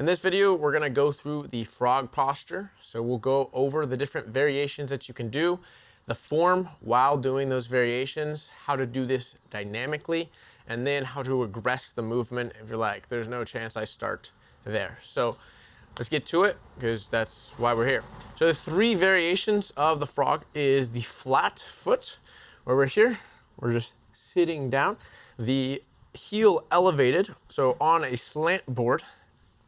In this video, we're gonna go through the frog posture. So we'll go over the different variations that you can do, the form while doing those variations, how to do this dynamically, and then how to regress the movement if you're like, there's no chance I start there. So let's get to it, because that's why we're here. So the three variations of the frog is the flat foot, where we're here, we're just sitting down, the heel elevated, so on a slant board,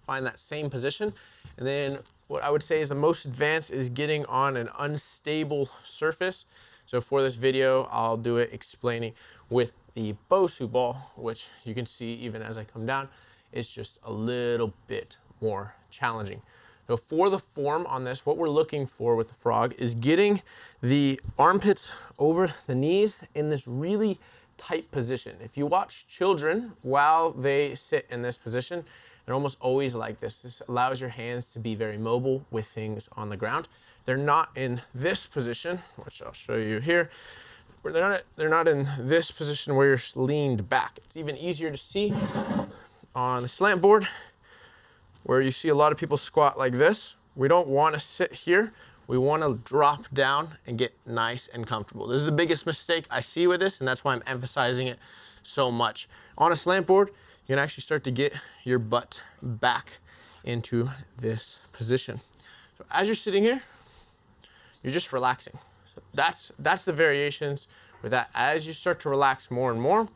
find that same position. And then what I would say is the most advanced is getting on an unstable surface. So for this video, I'll do it explaining with the Bosu ball, which you can see even as I come down, it's just a little bit more challenging. So for the form on this, what we're looking for with the frog is getting the armpits over the knees in this really tight position. If you watch children while they sit in this position, they're almost always like this. This allows your hands to be very mobile with things on the ground. They're not in this position, which I'll show you here. Where they're not in this position where you're leaned back. It's even easier to see on the slant board, where you see a lot of people squat like this. We don't want to sit here. We want to drop down and get nice and comfortable. This is the biggest mistake I see with this, and that's why I'm emphasizing it so much. On a slant board, you can actually start to get your butt back into this position. So as you're sitting here, you're just relaxing. So that's the variations with that. As you start to relax more and more,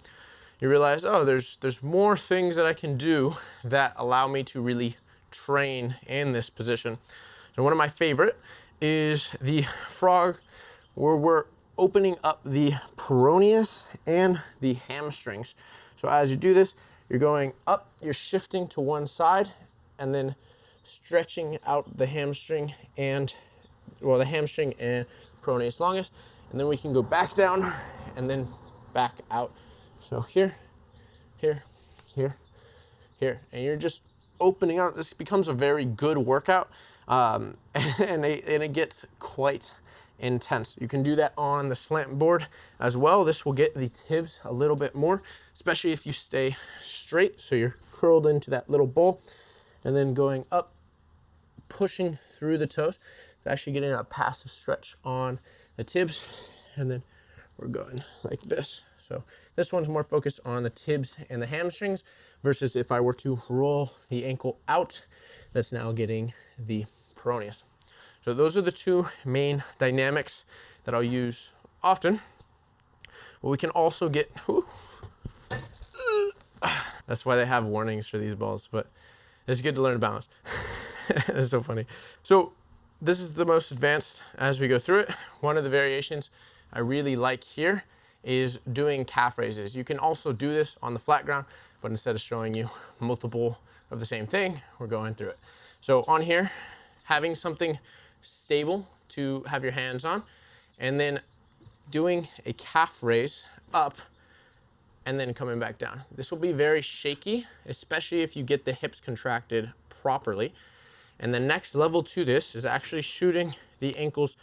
you realize, oh, there's more things that I can do that allow me to really train in this position. So one of my favorite is the frog, where we're opening up the peroneus and the hamstrings. So as you do this, you're going up, you're shifting to one side, and then stretching out the hamstring and, well, the hamstring and peroneus longus, and then we can go back down and then back out. So here, here, here, here, and you're just opening up. This becomes a very good workout, and it gets quite intense. You can do that on the slant board as well. This will get the tibs a little bit more, especially if you stay straight. So you're curled into that little ball and then going up, pushing through the toes. It's actually getting a passive stretch on the tibs. And then we're going like this. So this one's more focused on the tibs and the hamstrings, versus if I were to roll the ankle out, that's now getting the peroneus. So those are the two main dynamics that I'll use often. But we can also get, that's why they have warnings for these balls, but it's good to learn balance. It's so funny. So this is the most advanced as we go through it. One of the variations I really like here is doing calf raises. You can also do this on the flat ground, but instead of showing you multiple of the same thing, we're going through it. So on here, having something stable to have your hands on, and then doing a calf raise up and then coming back down. This will be very shaky, especially if you get the hips contracted properly. And the next level to this is actually shooting the ankles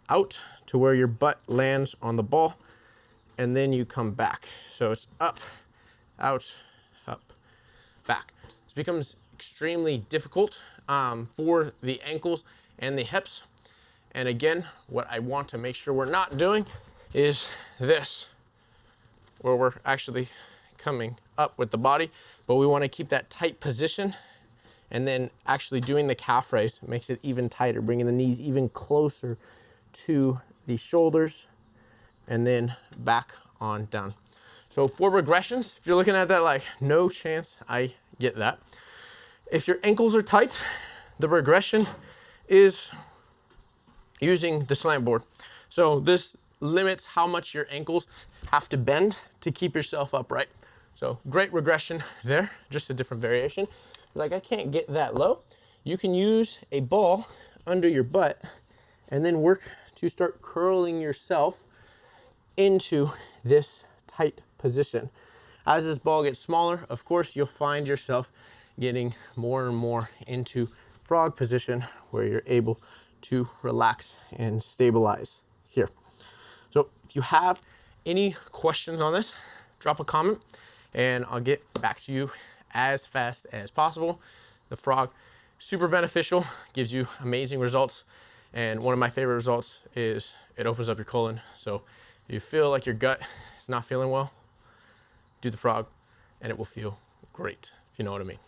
out to where your butt lands on the ball, and then you come back. So it's up, out, up, back. This becomes extremely difficult for the ankles and the hips. And again, what I want to make sure we're not doing is this, where we're actually coming up with the body, but we want to keep that tight position. And then actually doing the calf raise makes it even tighter, bringing the knees even closer to the shoulders, and then back on down. So for regressions, if you're looking at that like, no chance I get that. If your ankles are tight, the regression is using the slant board. So this limits how much your ankles have to bend to keep yourself upright. So great regression there, just a different variation. Like, I can't get that low. You can use a ball under your butt and then work to start curling yourself into this tight position. As this ball gets smaller, of course, you'll find yourself getting more and more into frog position, where you're able to relax and stabilize here. So if you have any questions on this, drop a comment and I'll get back to you as fast as possible. the frog. Super beneficial, gives you amazing results. And one of my favorite results is it opens up your colon. So if you feel like your gut is not feeling well, do the frog and it will feel great, if you know what I mean.